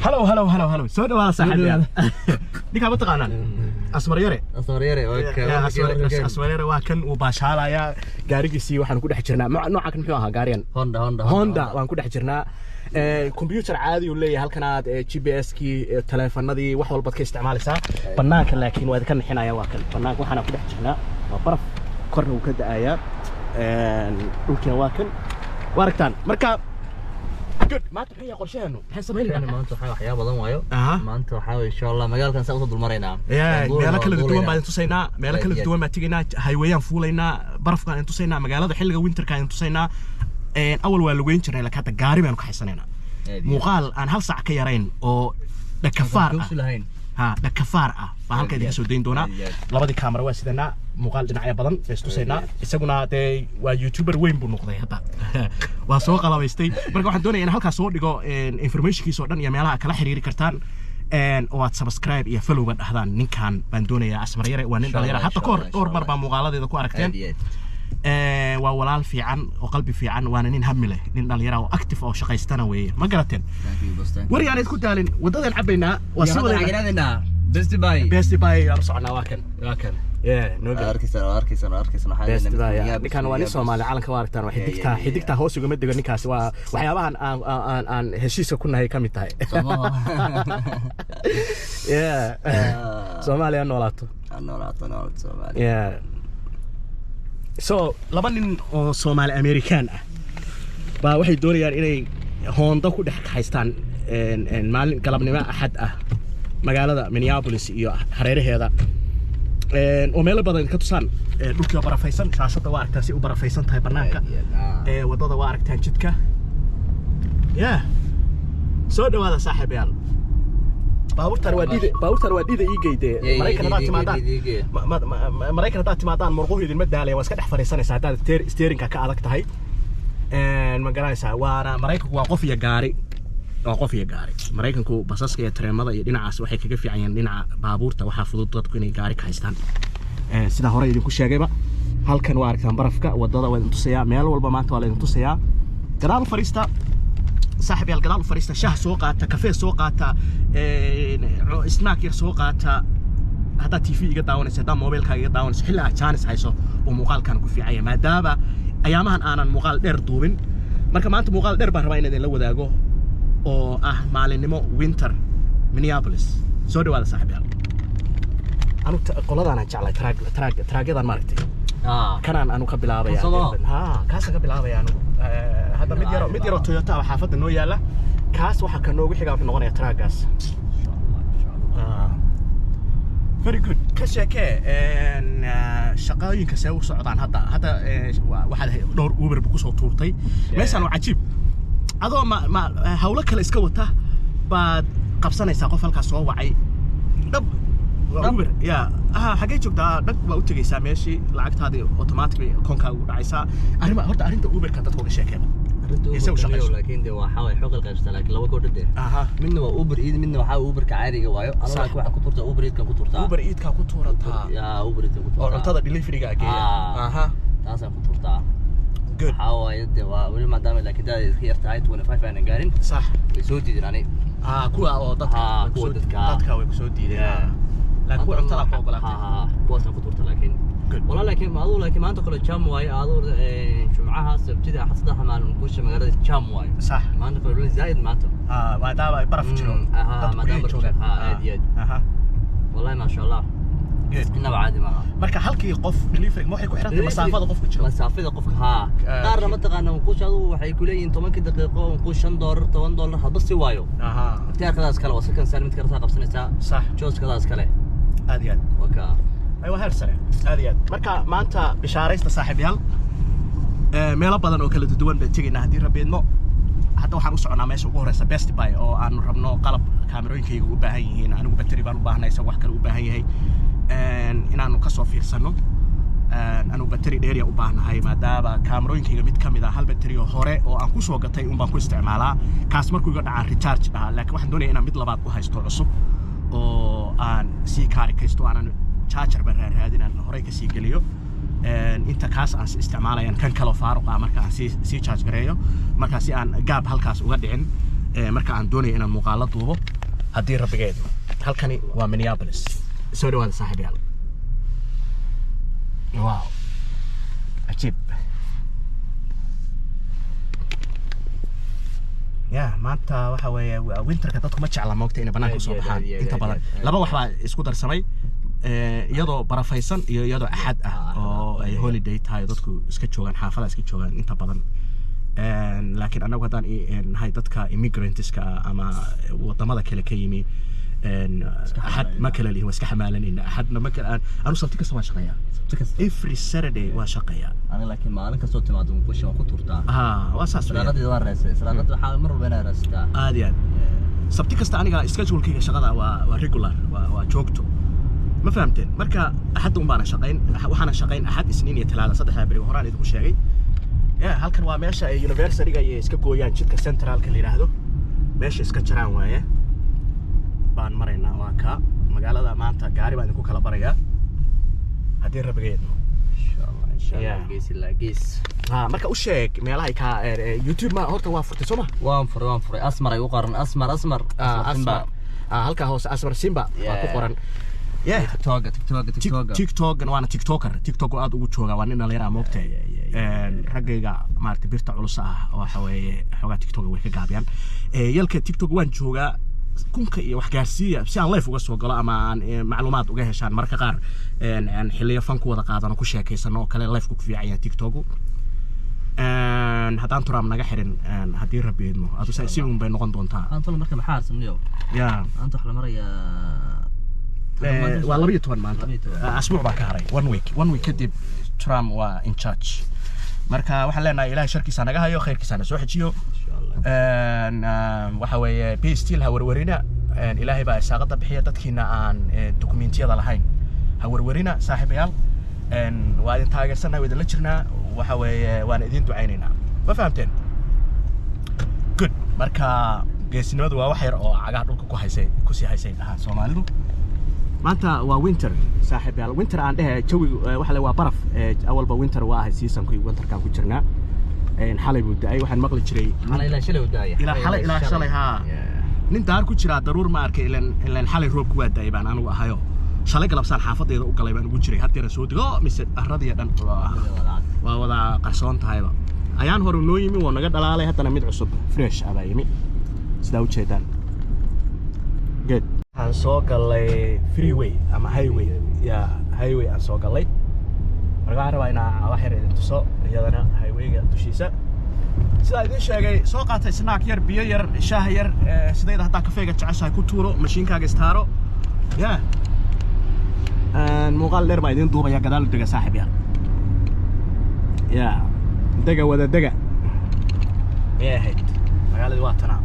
هلو سود ولا صاحب يا ديك ما تقانان اسمريره اسمريره waa kan uu baashaalaya gaarigiisii waxaan ku dhex jirnaa nooca kan muxuu ahaa gaariyan Honda waan ku dhex jirnaa computer caadi uu leeyahay halkan aad GPS kii taleefanadii wax walba ka isticmaalaysaa banaanka laakiin waa ka nixinaya waa kan banaanka waxaan ku dhex jirnaa waa baraf korna uu ka da'aya dhulkina waa kan waaragtaan marka good ما تحيي قرشانو حسبين انا ما انت حياه بدن وايو ما انت حاول ان شاء الله مجالكن سا وصل مرينا يا ميلا kala duwan baan tusaynaa meela kala duwan ma tiginaa highwayaan fuulaynaa barafkaan in tusaynaa magaalada xilliga winterka in tusaynaa awal waa lagu weyn jiray laakiin hada gaari baan ku xisanaynaa muuqaal aan hal saac ka yarayn oo dhakafaar dhakafaar ah baa halka idin soo deyn doona labadii kaamera waa sidana muuqaal dhinacyo badan feestuseena isaguna waa youtuber weyn buu noqday hadda waa soo qalabaystay marka waxaan doonayaa in halkaas soo dhigo informationkiisa oo dhan iyo meelaha kala xiriiri kartaan oo aad subscribe iyo follow ba dhahdaan ninkan baan doonayaa asmaryare waa nin dhalinyaro hadda koor mar baa muuqaaladeeda ku aragteen waa walaal fiican oo qalbi fiican waana nin hami leh nin dhalinyaro oo active oo shaqaystana weeye ma garateen wari aan isku daalin wadadan cabaynaa waa soo wadaynaa best buy aan soconaa waa kan أركيسنا حاجة كان واني سومالي عالك واركتان وحديكتا هوس يقوم يدقى نكاس وحيابها عن هشيسة كنا هي كامي تاي سومالي أنولاتو سومالي لبنان سومالي أمريكان با waxay doonayaan inay Honda ku dhex haystaan maalin galabnimo axad ah magaalada Minneapolis iyo hareeraheeda oo meel badan ka tusaan dhulka barafaysan shaashada waa aragtaa si u barafaysan tahay banaanka wadada waa aragtaan jidka soo dhawaada saaxiibayaal baabuurtar waa diida ii geeyday Mareykan hadaad timaadaan murquhu idin ma daalaya waa iska dhex fariisanaysaa hadaad steerinka ka adag tahay ma garanaysaa waana Mareykanku waa qof iyo gaari Mareykanku basaska iyo tareemada iyo dhinacaas waxay kaga fiican yihiin dhinaca baabuurta waxa fudud dadku inay gaari ka haystaan sida hore idinku sheegayba halkan waa aragtaan barafka wadada waa idin tusayaa meel walba maanta waa idin tusayaa gadaal fariista saaxiibayaal gadaal fariista shaah soo qaata kafee soo qaata snack yar soo qaata hada TV iga daawanaysa hada mobilkaaga iga daawanaysa xilli aad chance hayso oo muuqaalkan ku fiicaya maadaama ayaamahan aanan muuqaal dheer duubin marka maanta muuqaal dheer baan rabaa in idin la wadaago oo maalinimo winter Minneapolis soo dhawaada saaxiibayaal anu qoladana jeclay traagadan maaragtay kanaan ka bilaabaya kaas ka bilaabaya anu hadda mid yaro Toyota waxa xaafada noo yaala kaas waxa ka noogu xiga wuxuu noqonayaa traagaas very good ka sheekee shaqooyinka soo socdaan hadda waxa dhowr Uber ku soo tuurtay meeshan waa cajiib adoo ma hawlo kale iska wata baad qabsanaysaa qof halkaas soo wacay dab Uber xagee joogtaa dhag waa u tagaysaa meeshii lacagtaadii automatically koonka ugu dhacaysaa arrinta Uberka dadku uga sheekeena laakiin de waxa way xoog qaybsata laakiin laba koodhade midna waa Uber Eats midna waxa Uberka caadiga waayo alla waxa ku turtaa Uber Eats ka ku turtaa Uber Eats oo cuntada delivery-ga geeya taas ku turtaa good حاول يدوا ولا ما دام لكن ده خيار تاعي 25 أنا قارن صح يسود دي يعني كوا أو ضدك ويسود دي لا كوا عم تلعب فوق كوا سنفطور لكن والله لكن ما أنت كل شام واي أدور شمعها سبتدي حصدها مع المكوش مجرد شام واي صح ما أنت كل زايد ما أنت ما دام برف شنو ما دام برف عادي والله ما شاء الله إنه عادي marka halkii qof delivery waxay ku xirantay masaafada qofka jiro masaafada qofka qaarna ma taqaana kuush adu waxay ku leeyihiin 10 daqiiqo kuush $5 $10 hadba si waayo tiyaarkadaas kale waa sakan saalmid kartaa qabsanaysaa sax jooskadaas kale aad iyo aad waka aywa heer sare aad iyo aad marka maanta bishaaraysta saaxiibayaal meelo badan oo kala duwan baa tagaynaa hadii rabeedno hadda waxaan u soconaa meesha ugu horeysa Best Buy oo aan rabno qalab kaamirooyinkayga u baahan yihiin anigu battery baan u baahanahay wax kale u baahan yahay inaanu ka soo fiirsano anu battery dheer u baahnahay maadaama kaamirooyinkayga mid kamid ah hal battery oo hore oo aan ku soo gatay baan ku isticmaalaa kaas markuu iga dhacaa recharge laakiin waxaan doonayaa inaan mid labaad u haysto cusub oo aan sii kaarikaysto aanan charger baan raadinaan hore ka sii geliyo inta kaas aan isticmaalayaan kan kale faaruq ah marka aan sii charge gareeyo marka si aan gaab halkaas uga dhicin marka aan doonayo inaan muuqaalo duubo هدي ربي قيد هالكني ومينيابوليس سوري هذا صاحب يلا واو عجيب يا ما أنت وحوي وينتر كتاتكم ما تشعل موقتي إن بناك صباحا أنت بدل لما واحد يسكت رسمي يدو برافيسن يدو أحد أو هوليداي تاي دتكو سكتشوغان حافلة سكتشوغان أنت بدل لكن أنا وقدان إن هاي دتك immigrants كا أما وطماذا كله كيمي أحد ما كله اللي هو سكحمالن إن أحدنا ما كان أنا صرت كسر شقيا every Saturday وشقيا أنا لكن ما أنا كسرت ما دون كوش ما كنت وأساس سلاقات دوار رأس سلاقات حال مرة بين رأستا عادي صرت كسر أنا قا schedule كي شغلة وregular وجوكتو ما فهمتين مركا أحد أمبارح شقين وحنا شقين أحد سنين يتلالى صدق هابري وهران يدخل شيء يا halkan waa meesha ay university-ga ay iska gooyaan jidka centralka la yiraahdo meesha iska jiraan waaye baan maraynaa waa ka magaalada maanta gaari baan idinku kala barayaa hadii rabigeedno insha Allah gees marka u sheeg meelaha ka YouTube ma horta waa furtay soo ma waan furay asmar ay u qoran asmar halka hoose asmar simba waa ku qoran TikTok وانا TikTok aad ugu jooga waan inaan leeyahay moogtay ragayga maartay birta culus waxa weeye xogaa TikTok way ka gaabiyaan yalka TikTok waan jooga kunka iyo wax gaarsiiya si aan live uga soo galo ama aan macluumaad uga heshaan marka qaar aan xilliyo fan ku wada qaadano ku sheekaysano oo kale live ku fiican TikTok haddaan turaam naga xirin haddii rabiidmo aad si uun bay noqon doontaa anta marka maxaa arsamniyo anta waxa la marayaa والله بيتون ما أسبوع بكاري one week كدي ترام وإن charge مركا وحنا لنا إلهي شركي سنة جاها خير كسنة سوحي شيو وحوي بيستيل هورورينا إلهي بقى ساقط بحياة تكينا عن دوكيمنتية ذا لهين هورورينا صاحب يال وادين تاجر سنة ويد لتشرنا وحوي وانا إدين دعيننا ما فهمتين good مركا جيسنا دوا وحير أو عقاد لكم كوسي هايسين سوماليدو maanta waa winter saaxiib yaal winter aan dhahay jawi waxa la waa baraf awalba winter waa ahay seasonku winterkan ku jirnaa xalay buu daay waxaan maqli jiray xalay ilaa shalay daay ilaa shalay nin daar ku jira daruur ma arkay ilaan xalay roob ku waadaay baan anigu ahayo shalay galabsaan xaafadeeda u galay baan ugu jiray hadda soo digo mise arradii dhan waa wada qarsoon tahayba ayaan hore noo yimi oo naga dhalaalay haddana mid cusub fresh abaa yimi sida u jeedaan good aan soo galay freeway ama highway aan soo galay markaa rabaa inaan wax yar idin tuso iyadana highwayga dushiisa sida idin sheegay soo qaatay snack yar biyo yar shaah yar sidayda haddaa kafeega jeceshahay ku tuuro mashiinkaaga istaaro muuqaal dheer baa idin duubaya gadaal dega saaxiib yaa dega wada dega miyay ahayd magaaladii waa tanaa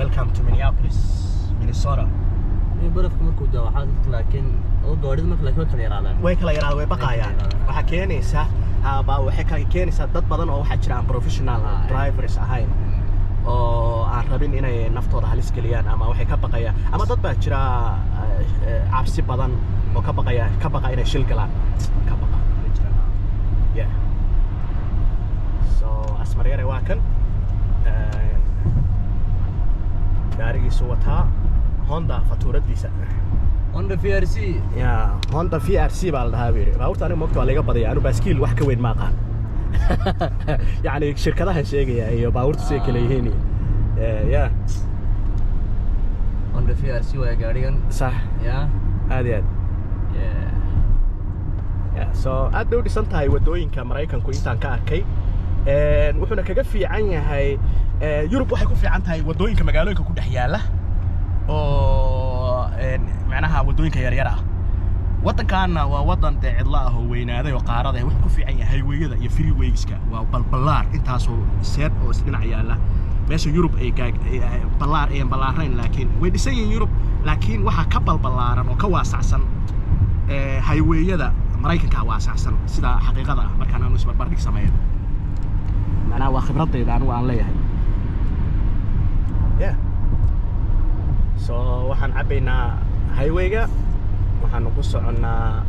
Welcome to Minneapolis, Minnesota. برف كم كودا واحد لكن أو دوري ما كلا كلا يرادان. ويكلا يراد ويبقى وحكيني سه وحكي كيني سه ضد بدن أو حجر عن professional drivers هاي. أو عربين إنه نفترض هالسكليان أما وحكي بقى أما ضد بحجر عبسي بدن وكبقى إنه شيل كلام كبقى. Yeah. So أسمرية رواكن. gaarigiisu wataa Honda fatuuradiisa Honda VRC Honda VRC baa la dhahaa weeyay baabuurta aniga moogto waa laga badaya anu baaskiil wax ka weyn ma aqaan yani shirkadaha sheegaya iyo baabuurta si kale yihiin Honda VRC waa gaarigan sax aad so aad u dhisan tahay wadooyinka Mareykanku intaan ka arkay wuxuuna kaga fiican yahay Yurub waxay ku fiican tahay wadooyinka magaalooyinka ku dhex yaala oo macnaha wadooyinka yar yar ah wadankaana waa wadan cidla ah oo weynaaday oo qaarada wax ku fiican yahay highwayada iyo freewayska waa balbalaar intaas oo seed oo isdhinac yaala meesha Yurub ay balaarayn laakiin way dhisan yihiin Yurub laakiin waxa ka balbalaaran oo ka waasacsan highwayada Mareykanka waasacsan sida xaqiiqada markaan aanu isbarbar dhig sameeyo أنا وخبرتي ده أنا ليه so waxaan cabaynaa highwayga waxaan ku soconaa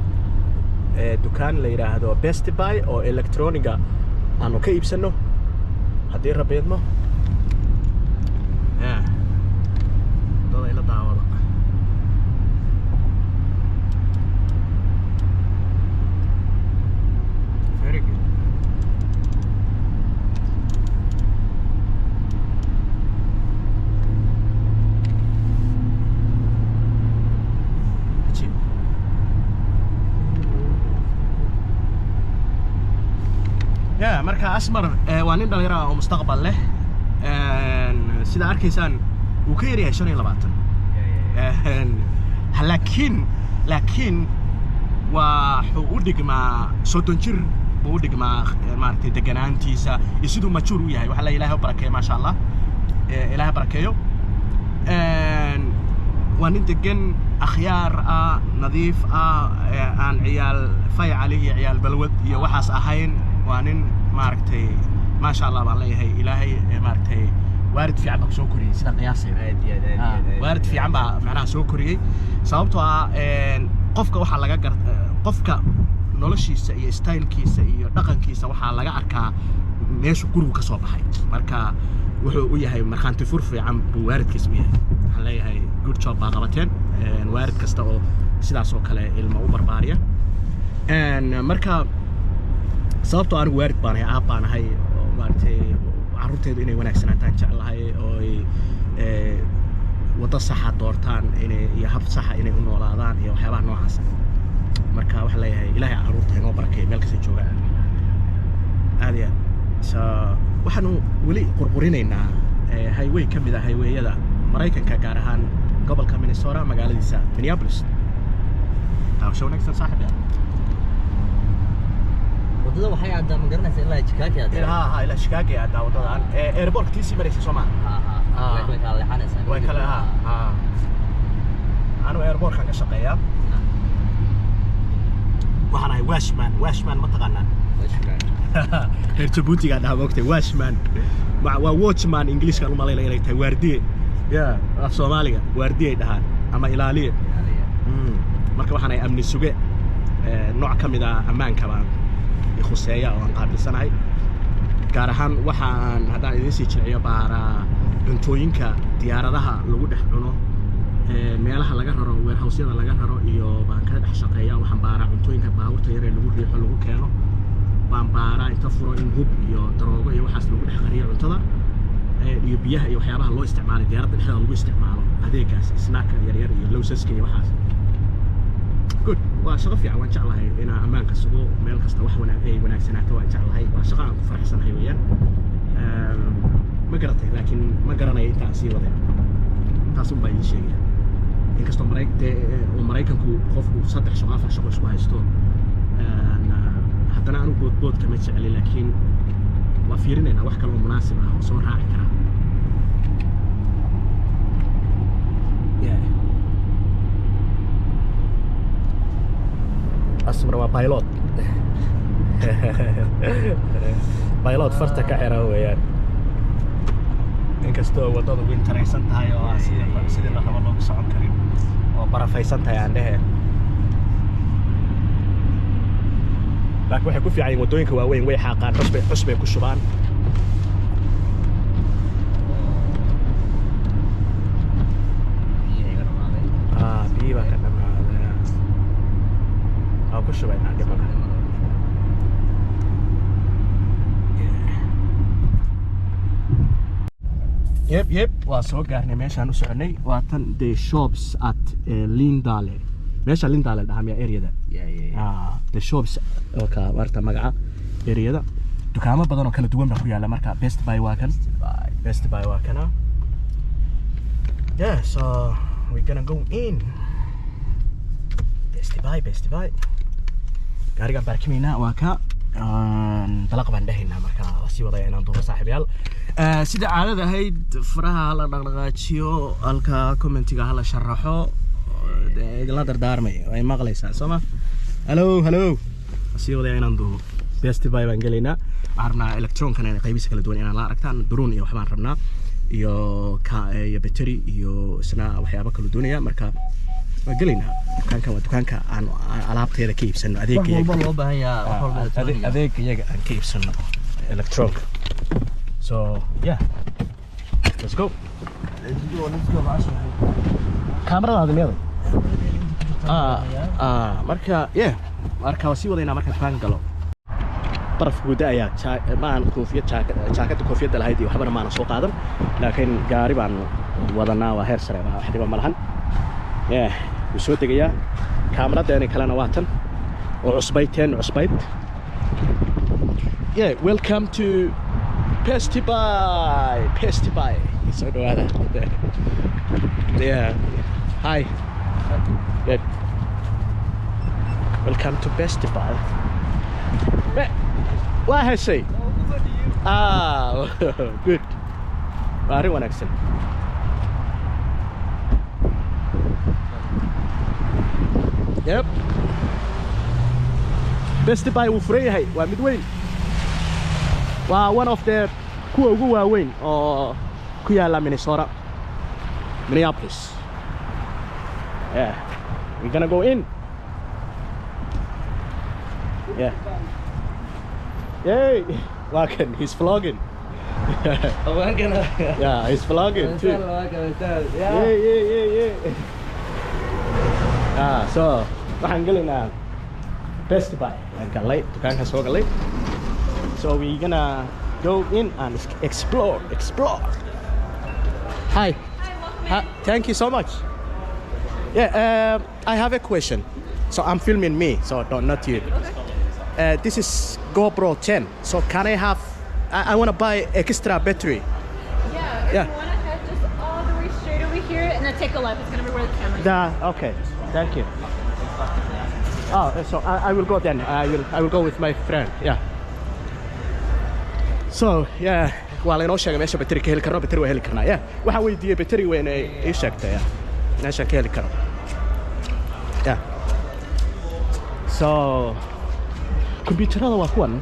dukaan la yiraahdo Best Buy oo electroniga aanu ka iibsano hadii rabeedmo marka asmar waa nin dhalinyaro oo mustaqbal leh sida arkaysaan uu ka yaryahay 25 laakiin waa u dhigmaa 30 jir buu u dhigmaa maartay deganaantiisa iyo siduu majuur u yahay waxa la ilaahay barakeeyo ma sha Allah ilaahay barakeeyo waa nin degan akhyaar nadiif aan ciyaal faycali iyo ciyaal balwad iyo waxaas ahayn waa nin maartay ma sha Allah baan leeyahay ilaahay maartay وارد في عمك سو كوري سيدا قياسي وارد في عمها معناها سو كوري sababtoo qofka waxa laga qofka noloshiisa iyo style-kiisa iyo dhaqankiisa waxa laga arkaa meesha guriga ka soo baxay marka wuxuu u yahay marxanti fur fiican buu waaridkiisa u yahay waxa leeyahay good job baa qabateen waarid kasta oo sidaas oo kale ilmo u barbaariya marka sababtoo anigu waarid baan ahay aab baan ahay oo maartay carruurteedu inay wanaagsanaataan jeclahay oo wada saxa doortaan inay iyo hab saxa inay u noolaadaan iyo waxyaabaha noocaas marka waxa leeyahay ilaahay carruurta inoo barakeeyo meel kasta jooga aadiya waxaanu weli qurqurinaynaa highway ka mid ah highwayada Mareykanka gaar ahaan gobolka Minnesota magaaladiisa Minneapolis taasoo wanaagsan saaxiib wadada waxay aadaan ma garanaysaa ilaa Chicago aadaan ilaa Chicago aadaan wadadan airport tiisi maraysa Soomaa way kala leexanaysaa way kala anu airport ka shaqeeyaa waxaan ahay washman ma taqaanaan reer Djibouti ga dhaha waqti washman waa watchman Englishka u maleeyo inay tahay waardiye af Soomaaliga waardiye dhahaan ama ilaaliye marka waxaan ahay amni suge nooc ka mid ah ammaanka baan khuseeya oo aan qaabilsanahay gaar ahaan waxaan haddaan idin sii jilciyo baaraa cuntooyinka diyaaradaha lagu dhex cuno meelaha laga raro warehouse-yada laga raro iyo baan ka dhex shaqeeyaa waxaan baaraa cuntooyinka baabuurta yar ee lagu riixo lagu keeno baan baaraa inta furo in hub iyo daroogo iyo waxaas lagu dhex qariyo cuntada iyo biyaha iyo waxyaabaha loo isticmaalo diyaaradda dhexdeeda lagu isticmaalo adeegaas snack yaryar iyo lowsaska iyo waxaas good waa shaqo fiican waan jeclahay inaan ammaanka sugo meel kasta wax wanaagsanaato waan jeclahay waa shaqo aan ku faraxsanahay weeyaan ma garatay laakiin ma garanayo inta aan sii waday taas un baa idin sheegaya inkastoo Mareykanku qofku 3 shaqo 4 shaqo isku haysto haddana anu boodboodka ma jeceli laakiin waa fiirinaynaa wax kale oo munaasib ah oo soo raaci kara أسمر وبايلوت بايلوت فرتا كعرة ويان إنكستو ودود وينتريسنت هاي أو سيد الله والله بسعون كريم وبرافيسنت هاي عنده لكن وحكوا في عين ودوينك وين وين حاقان حسبة كشبان بيبا كنا كل بين عندي بقى يب واسوق قارني ماشان وسعني واتن دي شوبس ات ليندالي ماشان ليندالي ده هم يا اريا ده دي شوبس اوكا ورتا مقعه اريا ده دكامه بدن oo kala duwan baa ku yaala marka best buy waa kan best buy waa kana yeah so we're gonna go in best buy gaariga barkimayna waa ka dalaq baan dhahaynaa marka si wadaya inaan duubo saaxiibayaal sida caadada ahayd faraha la dhaqdhaqaajiyo halka commentiga hala sharaxo la dardaarmay ay maqlaysaa Soma hello si wadaya inaan duubo best buy baan galeynaa waxaan rabnaa electron-kan inay qaybis kala duwan inaan la aragtaan drone iyo waxbaan rabnaa iyo battery iyo isna waxyaabo kala duwanaya marka وقلنا دكانك عن ألعابتي هذا كيف سنو أذيك أذيك كيف سنو إلكترونيك so yeah let's go كاميرا هذا مياه مركا yeah مركا وسيوة لينا مركا دكان قالوا طرف بداية ما عن كوفية شاكت كوفية الهيدي وحبنا معنا سوق هذا لكن قاربا وضعنا وهير سريع واحد ما ملهن yeah وسوي دقيقة كاميرا داني كلنا واتن وعصبيتين عصبيت Yeah, welcome to Pasty By. So do I. Yeah. Hi. Good. Welcome to Pasty By. What has he? Ah, good. Very wanaagsan. Yep. Pasty By wuu furan yahay, waa mid weyn. Waa one of the kuwa ugu waaweyn oo ku yaala Minnesota, Minneapolis. Yeah, we're gonna go in. Yeah. Yay! Wakan, he's vlogging. Yeah, he's vlogging too. Yeah. So waxaan galaynaa Pasty By. Galay, dukaanka soo galay. So we're gonna go in and explore. Hi. Hi. Thank you so much. Yeah, I have a question. So I'm filming me, so not you. Okay. This is GoPro 10. So can I have? I want to buy extra battery. Yeah. If you want to head just all the way straight over here and then take a left. It's gonna be where the camera is. Okay. Thank you. Oh, so I will go then. I will go with my friend. Yeah. So yeah, waa la inoo sheegay meesha battery ka heli karno, battery waa heli karnaa. Yeah, waxa weydiiyay battery weyn ay ii sheegtay. Meesha ka heli karo. Yeah. So computerada waa kuwan.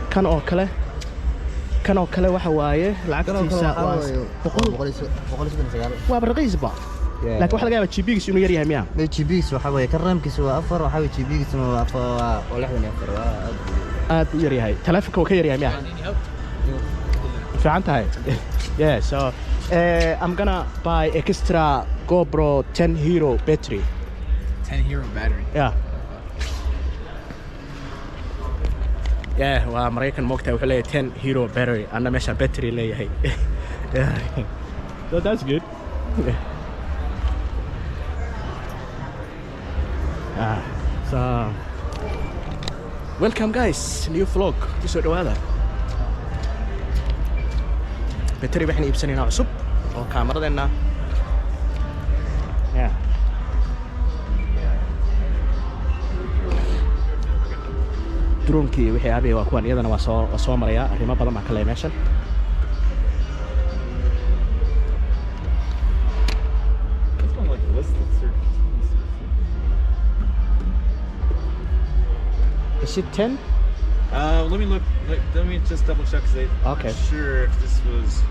Kan oo kale waxa waaye lacagtiisa waa 100 waa raqiis ba. laakiin waxa laga yaabaa GB-giisa inuu yar yahay miya? GB-giisa waxa waaye kan RAM-kiisa waa 4, waxa waaye GB-giisa waa 64 waa aad u yar yahay. Telefoonka waa ka yar yahay miya? Fiican tahay. Yeah, so I'm gonna buy extra GoPro 10 Hero battery. 10 Hero battery. Yeah. Yeah, waa Mareykan moogtahay wuxuu leeyahay 10 Hero battery. Anna meesha battery leeyahay. Yeah. So that's good. So welcome guys, new vlog. Kusoo dhawaada. Battery waxaan iibsanaynaa cusub oo kaamaradeena. Yeah. Drone-kii wixii aabay waa kuwan iyadana waa soo maraya arrimo badan baa kale meeshan. Is it 10? Let me look. Let me just double check because I'm not sure if this was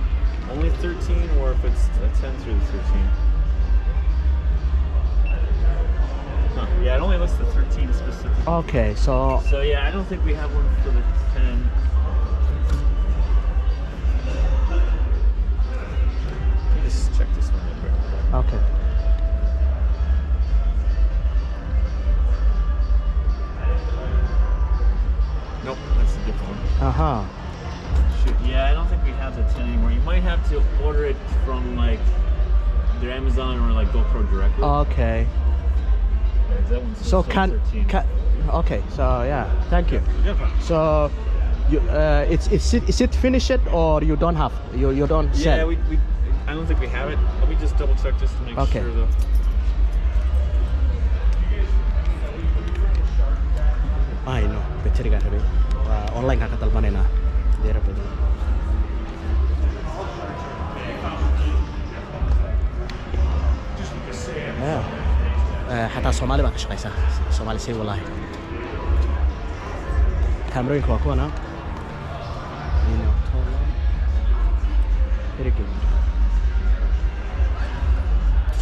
only 13 or if it's a 10 through the 13. Huh. Yeah, it only lists the 13 specifically. Okay, so yeah, I don't think we have one for the 10. Let me just check this one real quick. Okay. Nope, that's a different one. Uh-huh. Shoot, yeah, I don't think we have the 10 anymore. You might have to order it from like their Amazon or like GoPro directly. Okay. Yeah, that one's So can okay, so yeah, thank you. no problem. So you is it finished or you don't have you don't sell? Yeah, we I don't think we have it. Let me just double check just to make sure though. I know, battery ga rabay. Online ka dalbanayna. Deera badan. Yeah. Hatta Soomaali baa ka shaqeysa. Soomaali say wallahi. Kamerooyinka waa kuwana. Very good.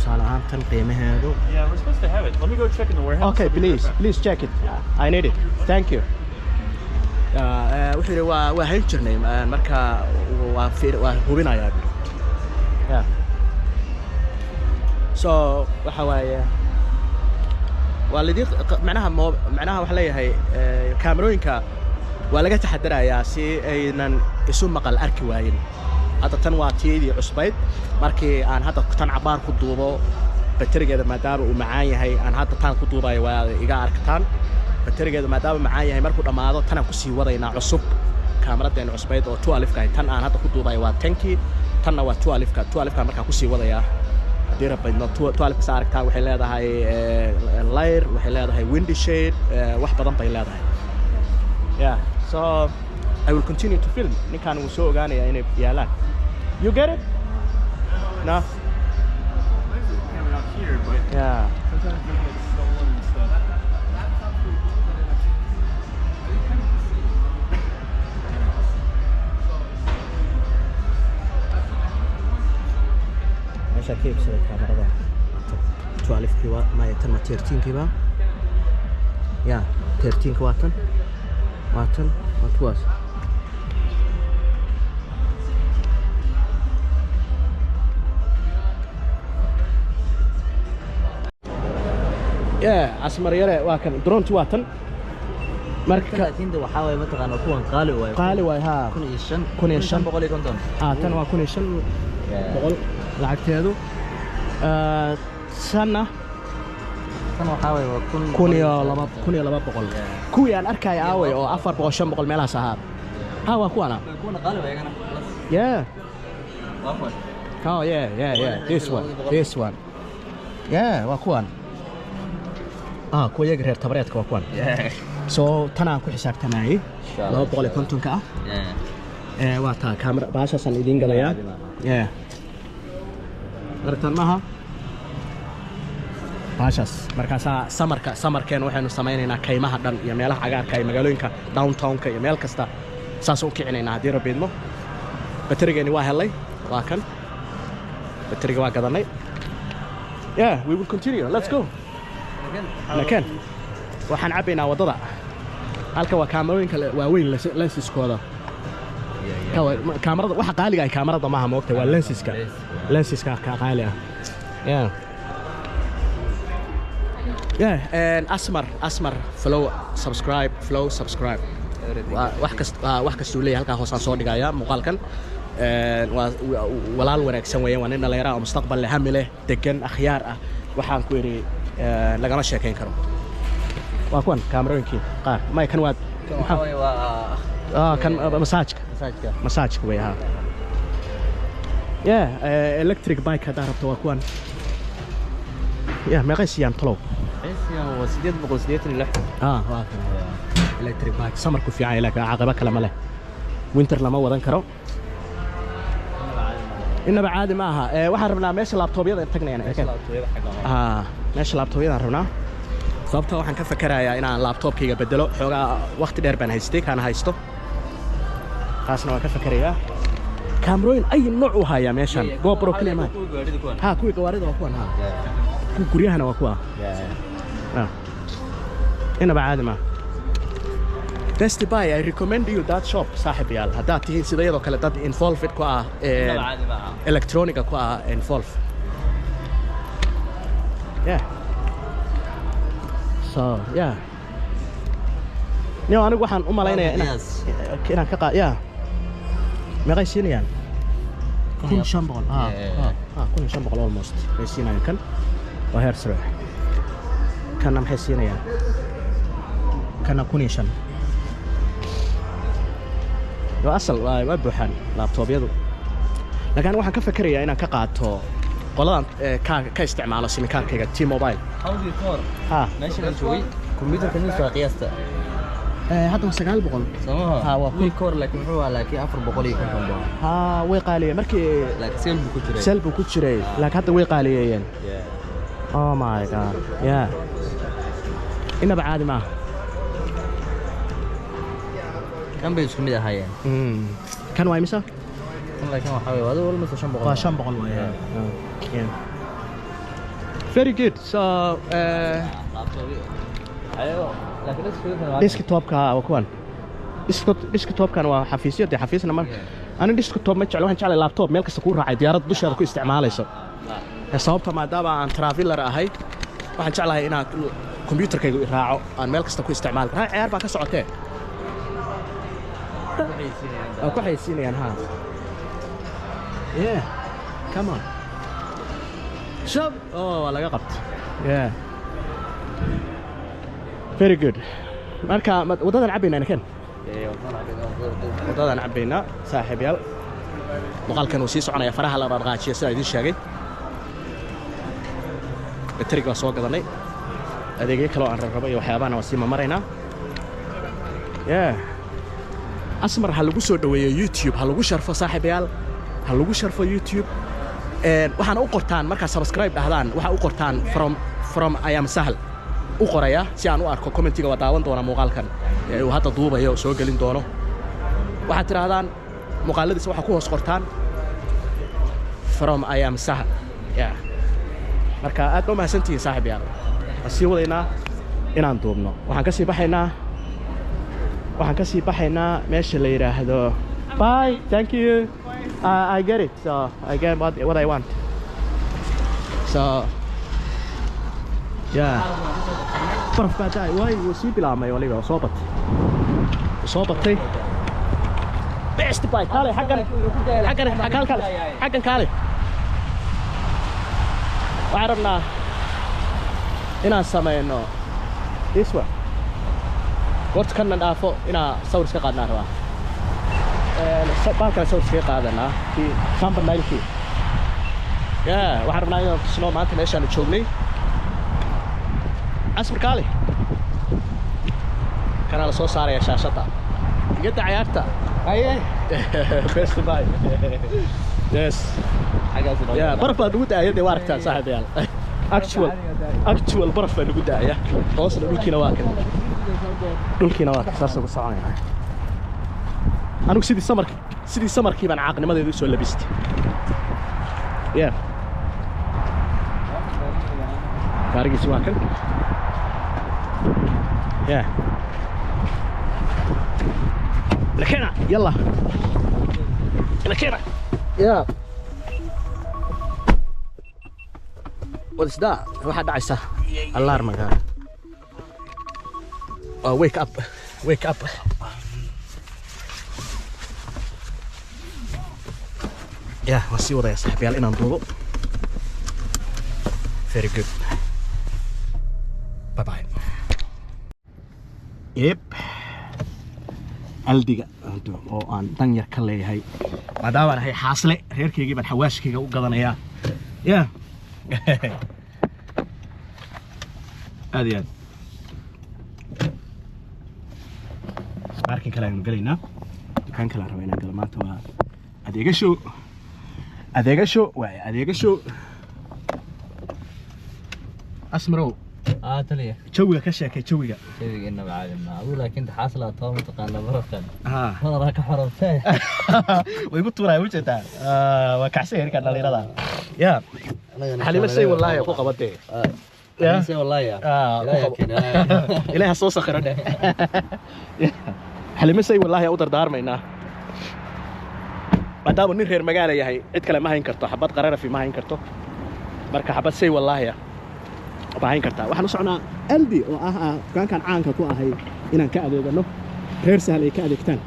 Yeah, we're supposed to have it. Let me go check in the warehouse. Okay, please check it. I need it. Thank you. Wuxuu waa hayn jirnay marka waa hubinayaa. Yeah. So waxa waaye waa lidii macnaha waxa leeyahay kaamerooyinka waa laga taxadarayaa si aynan isu maqal arki waayin. Hadda tan waa tiidii cusbayd markii aan hadda tan cabaar ku duubo batterigeeda maadaama uu macaan yahay aan hadda tan ku duubayo waa iga arkataan baterigeedu maadaama macaan yahay markuu dhamaado tan aan ku sii wadaynaa cusub kaamiradeena cusbeed oo 12 ka tan aan hadda ku duubayo waa 10kii tanna waa 12 ka markaa ku sii wadayaa haddii rabbaydno 12 ka saaragtaa waxay leedahay layer waxay leedahay windy shade wax badan bay leedahay yeah so I will continue to film ninkaan wuu soo ogaanayaa inay yaalaan you get it no here, but yeah sometimes they get stolen and stuff. meesha ka iibsaday kaamarada 12 kiiba ma tan ma 13 kiiba ya 13 waa tan waa kuwaas asmar yare waa kan drone waa tan marka tinda waxa way mataqaana kuwan qaali waay ha 1550 tan waa 1500 lacagteedu sana tan waxa way waa 1200 kuwii aan arkay aaway oo 400 500 meelahaas ahaa ha waa kuwana qaali waayagana yeah oh yeah this one yeah waa kuwan kuwa yaga reer tabareedka waa kuwan so tan aan ku xisaabtanaayay 250 ka waa taa kaamira baashaasan idin galayaa aragtaan maaha baashaas markaasaa samarkeen waxaynu samaynaynaa kaymaha dhan iyo meelaha cagaarka iyo magaalooyinka downtownka iyo meel kasta saas u kicinaynaa haddii rabbiidmo baterigeeni waa helay waa kan bateriga waa gadanay we will continue let's go لكن waxaan cabaynaa wadada halka waa kaamarooyinka waaweyn lensiskooda kaamarada waxa qaaliga ay kaamarada maaha moogta waa lensiska ka qaali ah and asmar follow subscribe wax kasta leeyahay halka hoosaan soo dhigaya muuqaalkan waa walaal wanaagsan weeyaan waa nin dhalinyaro oo mustaqbal leh hami leh degan akhyaar ah waxaan ku yiri lagama sheekayn karo waa kuwan kaamarooyinkii qaar may kan waa kan masaajka way ahaa electric bike haddaa rabto waa kuwan meeqay siiyaan talow waa 886 waa kan electric bike samarku fiican laakiin caqaba kale ma leh winter lama wadan karo inaba caadi ma aha waxaan rabnaa meesha laptoobyada tagnayna meesha laptoobyada rabnaa sababta waxaan ka fakarayaa inaan laptopkayga bedelo xoogaa waqti dheer baan haystay kana haysto taasna waan ka fakarayaa kaamarooyin ay nooc u haya meeshan GoPro kaliya ma kuwii gawaarida waa kuwan kuwa guryahana waa kuwa inaba caadi ma Best Buy, I recommend you that shop صاحب يال هذا تين سيدايدو كله دad involved ku ah electronic ku ah involved so anigu waxaan u malaynayaa inaan ka qaad meeqay siinayaan 1500 almost ay siinayaan kan waa heer sare kana maxay siinayaan kana 1500 asal waa buuxan laptoobyadu laakiin waxaan ka fakarayaa inaan ka qaato qoladan ka isticmaalo simikaarkayga T-Mobile meesha la joogay computerka nin soo qiyaasta hadda 900 samaha waa full core laakiin wuxuu ahaa laakiin 450 way qaaliyeen markii laakiin selbu ku jiray laakiin hadda way qaaliyeen oh my god inaba caadi ma kan bay isku mid ahaayeen kan waa imisa kan laakiin waxa way wada walba 500 waa 500 weeyaan very good so desktopka waa kuwan desktopkan waa xafiisyada xafiisna mar ana desktop ma jeclo waxaan jeclay laptop meel kasta ku raacay diyaarad dusheeda ku isticmaalayso sababta maadaama aan traveler ahay waxaan jeclahay inaan computerkayga raaco aan meel kasta ku isticmaal karo ciyaar baa ka socotee ku xaysiinayaan come on shab waa laga qabtay very good marka wadadan cabayna kan wadadan cabayna saaxiibayaal muuqaalkan uu sii soconaya faraha la dhaqaajiyo sida idin sheegay bateriga soo gadanay adeegyo kale oo aan rabo iyo waxyaabaha aan sii marayna asmar ha lagu soo dhaweeyo YouTube ha lagu sharfo saaxiibayaal ha lagu sharfo YouTube waxaan u qortaan marka subscribe dhahdaan waxa u qortaan from I am Sahal u qoraya si aan u arko commentiga waa daawan doona muuqaalkan uu hadda duubayo soo galin doono waxaad tiraahdaan muuqaaladiisa waxa ku hoos qortaan from I am Sahal marka aad u mahadsantihiin saaxiibayaal asii wadaynaa inaan duubno waxaan ka sii baxaynaa meesha la yiraahdo bye thank you I get it so I get what I want so baraf baa daay way wuu sii bilaabmay waliba soo batay best buy kaale xaggan kaale waxaan rabnaa inaan samayno iswa horta kana dhaafo inaan sawir iska qaadnaa rabaa baalkana sawir iska qaadanaa kii samba nailkii waxaan rabnaa inaan tusno maanta meeshaanu joognay asmar kaale kana la soo saaraya shaashada igada cayaarta best buy yes baraf baa ugu daayay waa aragtaa saaxiibayaal actual baraf baa ugu daaya hoosna dhulkiina waa kan saas ugu soconaya anigu sidii samarkii baan caaqnimadeedu soo labistay gaarigiisi waa kan لكنا يلا لكنا what's that waxa dhacaysa alarm ga wake up wasi wadaya saaxiibayaal inaan duubo very good bye bye aldiga oo aan dan yar ka leeyahay maadaama aan ahay xaasle reerkaygii baan xawaashkayga u gadanayaa aad iyo aad baarkin kale aynu galaynaa dukaan kale aan rabaa inaan galo maanta waa adeegasho asmarow تليه جوجا كشاكي جوجا إنه بعالم أقول لك أنت حاصلة طاوم تقال برفقا والله راك حرام فيه ويقول ترى وجهته وكعسير كان اللي رضا يا حليم الشيء والله يا فوق بدي يا الشيء والله يا إليها صوص خيرنا حليم الشيء والله يا أودر دار مينا maadaama nin reer magaala yahay cid kale ma hayn karto xabad qarara fi ma hayn karto marka xabad say wallahi baahin kartaa waxaan u socnaa aldi oo dukaankan caanka ku ahay inaan ka adeegano reer sahal ay ka adeegtaan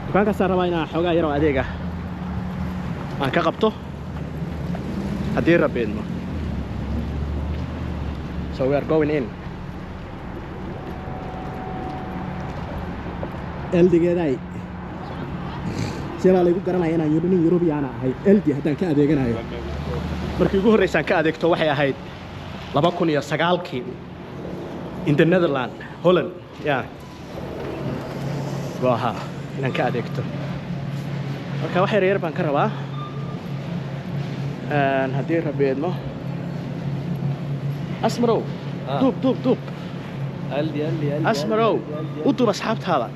dukaankaas rabaa inaan xoogaa yar oo adeega aan ka qabto haddii rabbeedmo so we are going in aldigeeday sida lagu garanaya inaan nin European ahay aldi haddaan ka adeeganayo markii ugu horreysaan ka adeegto waxay ahayd 2009 in the Netherlands Holland waaha inaan ka adeegto marka wax yar baan ka rabaa haddii rabbeedmo asmarow duub aldi asmarow u duub asxaabtaada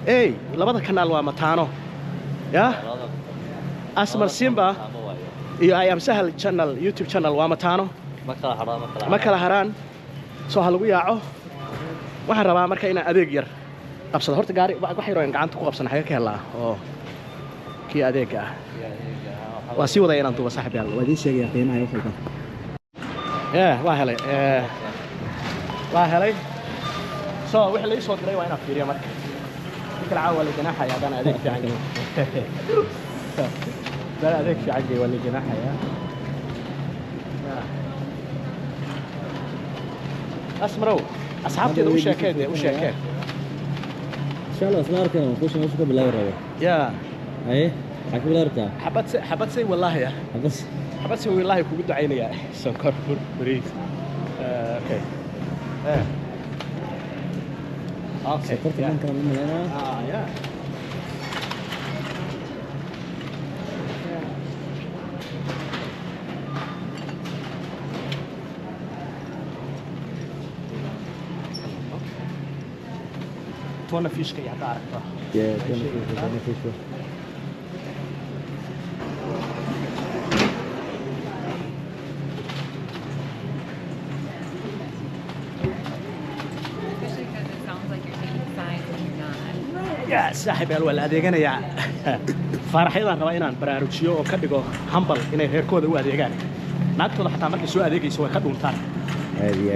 labada kanaal waa mataano asmar simba iyo I am Sahal channel YouTube channel waa mataano ma kala haraan soo hal ugu yaaco waxaan rabaa marka inaan adeeg yar qabsado horta gaari wax yar oo gacanta ku qabsan xaga ka helaa oo kii adeega waa si wada inaan duuba saaxiib yaal waa idin sheegay qiimaha wax walba waa helay soo wixii la soo diray waa inaan fiiriyo marka kala caawa la janaxaya hadaan adeeg fiican ده أديك في عجي ولا جناحة أسمرو أصحابتي ده وش أكيد وش أكيد إن شاء الله أصلا أركنا نخش نشوف بالله الربع يا أيه حكي بالله أركنا حبت سي والله يا حبت سي والله يكون قد عيني يا سكر بريد أوكي أوكي سكرت من كلام من هنا يا تونا فيش كي يعرفها يا تونا فيش يا صاحب الولا adeegana ya faraxaydan raba inaan baraarujiyo oo ka dhigo humble inay reerkooda u adeegaan naagtooda xataa markay soo adeegayso way ka dhuntaan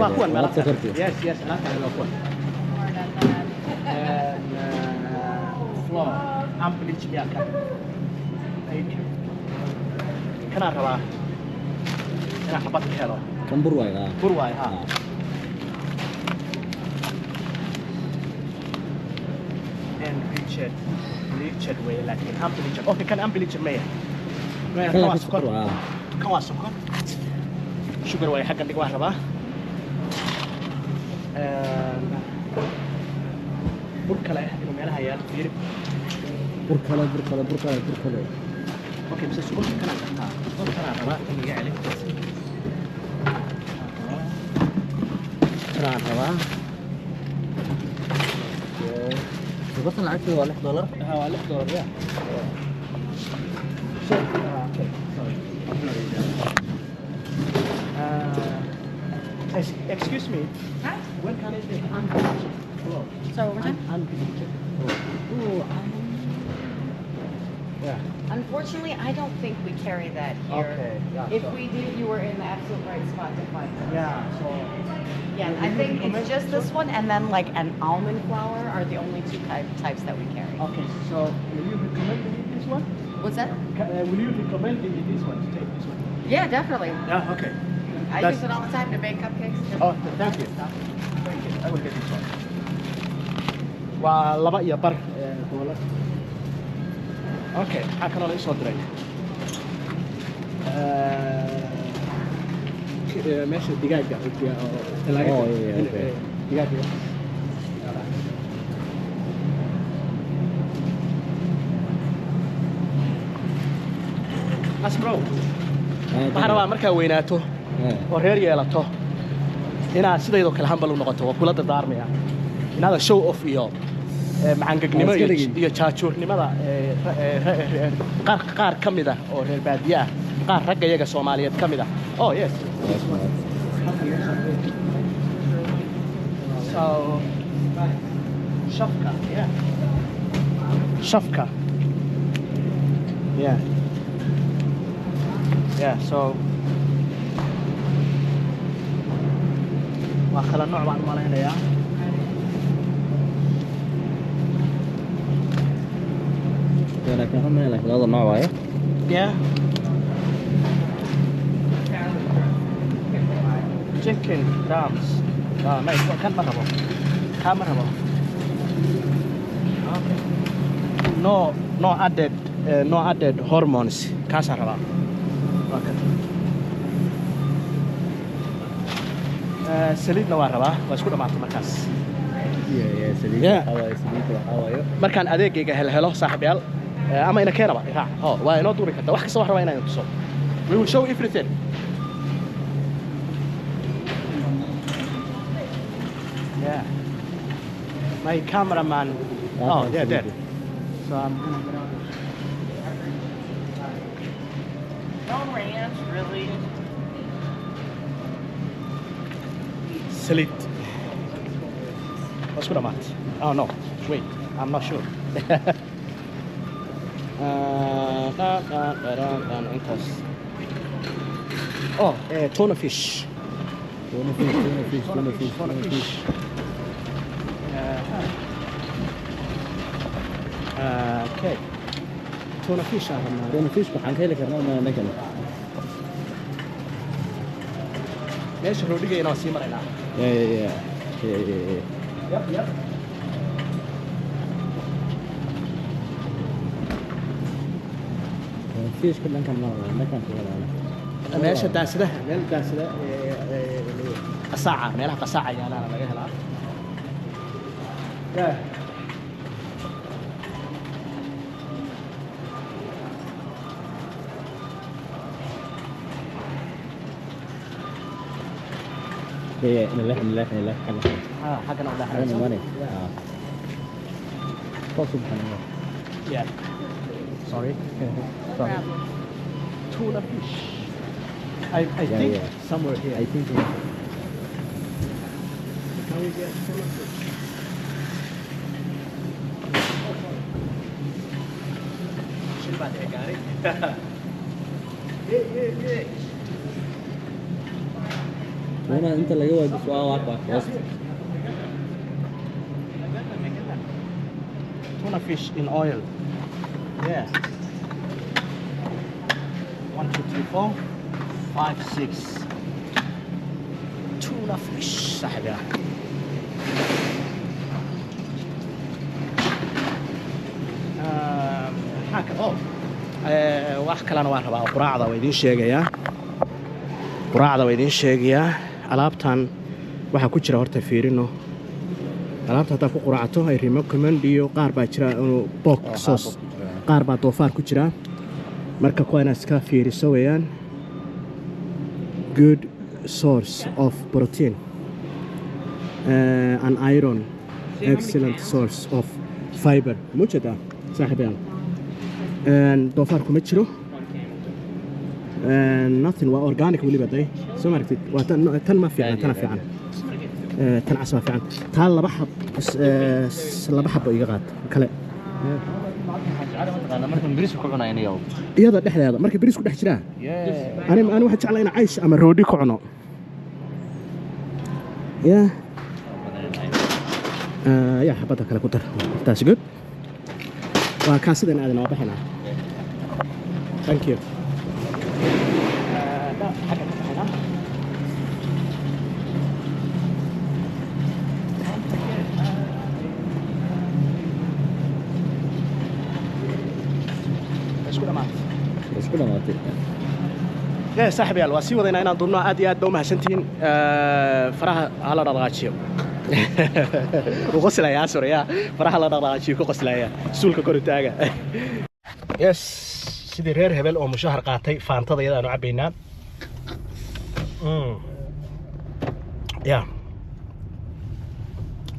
waa kuwan meel yes naagtooda waa kuwan floor ambulance yaalka kana rabaa inaan xabad ka helo kan burwaay ha Richard way laakiin ambulance okay kan ambulance maya kan waa sokor sugar way xaggan dhig waa rabaa bur kale inuu meelaha yaal fiir bur kale okay bas sokor kana rabaa in iga celin kana rabaa بس أنا عارف هو $6 هو $6 يا excuse me. Hi. When can I take ambulance? Sorry, one more time? Yeah. Unfortunately, I don't think we carry that here. Okay. Yeah, If we did, you were in the absolute right spot to find it. Yeah. So. Yeah, I think it's just this one, and then like an almond flour are the only two types that we carry. Okay. So will you recommend me this one? What's that? Will you recommend me this one to take this one? Yeah, definitely. Yeah. Okay. I use it all the time to bake cupcakes. Oh, thank you. Thank you. I will get this one. Waa laba iyo bar $2. Okay, maxaa kaloo la isoo diray meesha digaaga digaaga asbro waxaan rabaa markaa weynaato oo reer yeelato inaad sidaydoo kale hambal u noqoto waa kula dardaarmaya inaada show off iyo macangagnimo iyo jaajuurnimada qaar ka mid ah oo reer baadiye ah qaar ragga iyaga Soomaaliyeed ka mid ah oh yes so shafka yeah so waa kala nooc baan malaynayaa لكن هم لك هذا النوع وايه yeah chicken drums ما كان مرحبا okay no added hormones كاسر ربا سليدنا waa rabaa waa isku dhamaatay markaas markaan adeegayga helo saaxiibayaal ama ina keenaba raac waa inoo duuri kartaa wax kasta wax rabaa inaan tuso we will show everything yeah my cameraman yeah there so I'm No ranch, really? Salid. What's good about? Oh no, wait, I'm not sure. Oh, tuna fish. Tuna fish. Okay. Tuna fish. Tuna fish waxaan ka heli karnaa meeshan. Meesha roodiga inoo sii maraynaa. Yeah. Yep. fish كلن كان ما كان كذا ماشي داسده مeel daasada qasaaca meelaha qasaaca yaalaana laga helaa نلف حقنا ولا حاجه سبحان الله yeah sorry tuna fish I think somewhere here I think can we get tuna fish شنو بعد يا قاري ايه وانا انت اللي جوا بس واقع وسط tuna fish in oil yeah 1 2 3 4 5 6 tuna fish صاحبي wax kalena waan rabaa quraacda waa idiin sheegayaa alaabtan waxa ku jira horta fiirino alaabta hadaa ku quraacato ay recommend iyo qaar baa jira pork sauce qaar baa doofaar ku jira marka kuwana iska fiiriso weeyaan good source of protein and iron excellent source of fiber mujada saaxiibyaal doofaar kuma jiro nothing waa organic waliba day soo maragtid waa tan ma fiican tan fiican tan casma fiican taa laba xabo iga qaad kale iyada dhexdeeda marka bariis ku dhex jiraa ani waxaan jeclaa in caysh ama roodhi ku cuno yaa xabada kale ku dar taas good waa kaasidan aadan waa baxinaa thank you يا صاحبي الواسي وضينا هنا ضمنا أدي دوما هسنتين فرها على رغاشيو وغسل يا سوريا فرها على رغاشيو وغسل يا سولك كورتاجا يس سيدي رير هبل أو مشهر قاطي فانتظر يدا نعبينا يا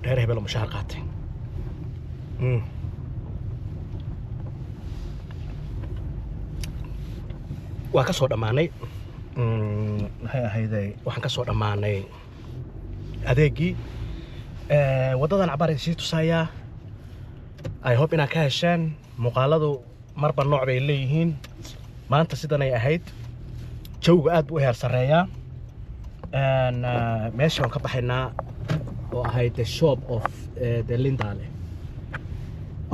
رير هبل أو مشهر قاطي waa ka soo dhamaanay waxay ahayday waxaan ka soo dhamaanay adeegii wadadan cabaar sii tusayaa I hope inaad ka heshaan muuqaaladu marba nooc bay leeyihiin maanta sidan ay ahayd jawga aad buu u heer sareeyaa meeshaan ka baxaynaa oo ahayd the shop of the Lindale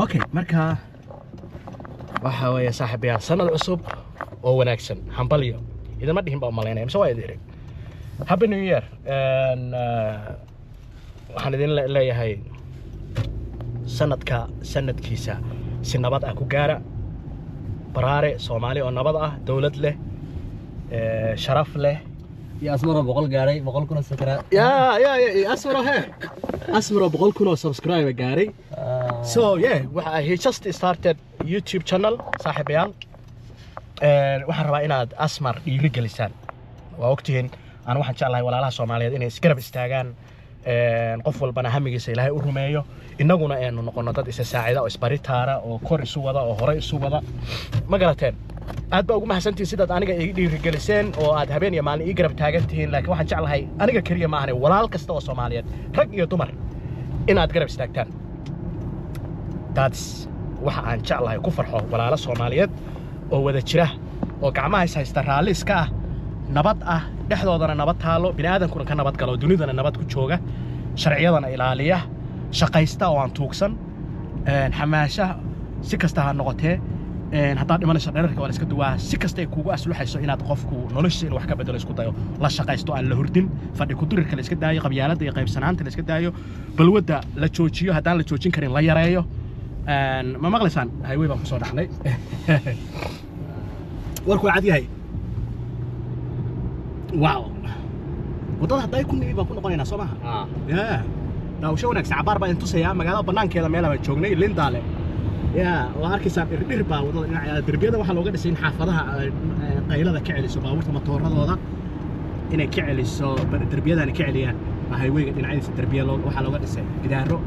okay marka waxa weeye saaxiibayaal sanad cusub oo wanaagsan hambalyo idama dhihin baa maleynay mise waa idin happy new year waxaan idin leeyahay sanadkiisa si nabad ah ku gaara baraare Soomaali oo nabad ah dawlad leh sharaf leh يا أسمر بقول جاري بقول كنا سكرا يا أسمر أسمر بقول كنا سبسكرايب جاري so yeah he just started YouTube channel صاحب يال waxaan rabaa inaad asmar dhiiri gelisaan waa ogtihiin aan waxaan jeclahay walaalaha Soomaaliyeed inay isgarab istaagaan qof walbana hamigiisa Ilaahay u rumeeyo inaguna aynu noqono dad isa saacida oo isbaritaara oo kor isu wada oo hore isu wada ma garateen aad baa ugu mahadsantiin sidaad aniga ii dhiiri geliseen oo aad habeen iyo maalin ii garab taagan tihiin laakiin waxaan jeclahay aniga kaliya ma ahan walaal kasta oo Soomaaliyeed rag iyo dumar inaad garab istaagtaan that's waxa aan jeclahay ku farxo walaalo Soomaaliyeed oo wada jira oo gacmaha haysta raali iska ah nabad ah dhexdoodana nabad taalo bini'aadankuna ka nabad galo dunidana nabad ku jooga sharciyadana ilaaliya shaqaysta oo aan tuugsan xamaasha si kasta ha noqotee haddaad dhimanayso dherarka waa la iska duwaa si kasta ay kuugu asluxayso inaad qofku noloshiisa in wax ka bedelo isku dayo la shaqaysto aan la hurdin fadhi ku dirirka la iska daayo qabyaaladda iyo qaybsanaanta la iska daayo balwadda la joojiyo haddaan la joojin karin la yareeyo ma maqlaysaan highway baan ku soo dhacnay warku cad yahay wow wadada hadday ku nimi baan ku noqonaynaa soo maaha daawasho wanaagsan cabaar baan intusayaa magaalada bannaankeeda meel baan joognay lindaale waa arkaysaa dhirdhir baa wadada dhinaca derbiyada waxaa looga dhisay in xaafadaha qaylada ka celiso baabuurta matooradooda inay ka celiso derbiyadana ka celiyaan highwayga dhinacyadiisa derbiya waxaa looga dhisay gidaaro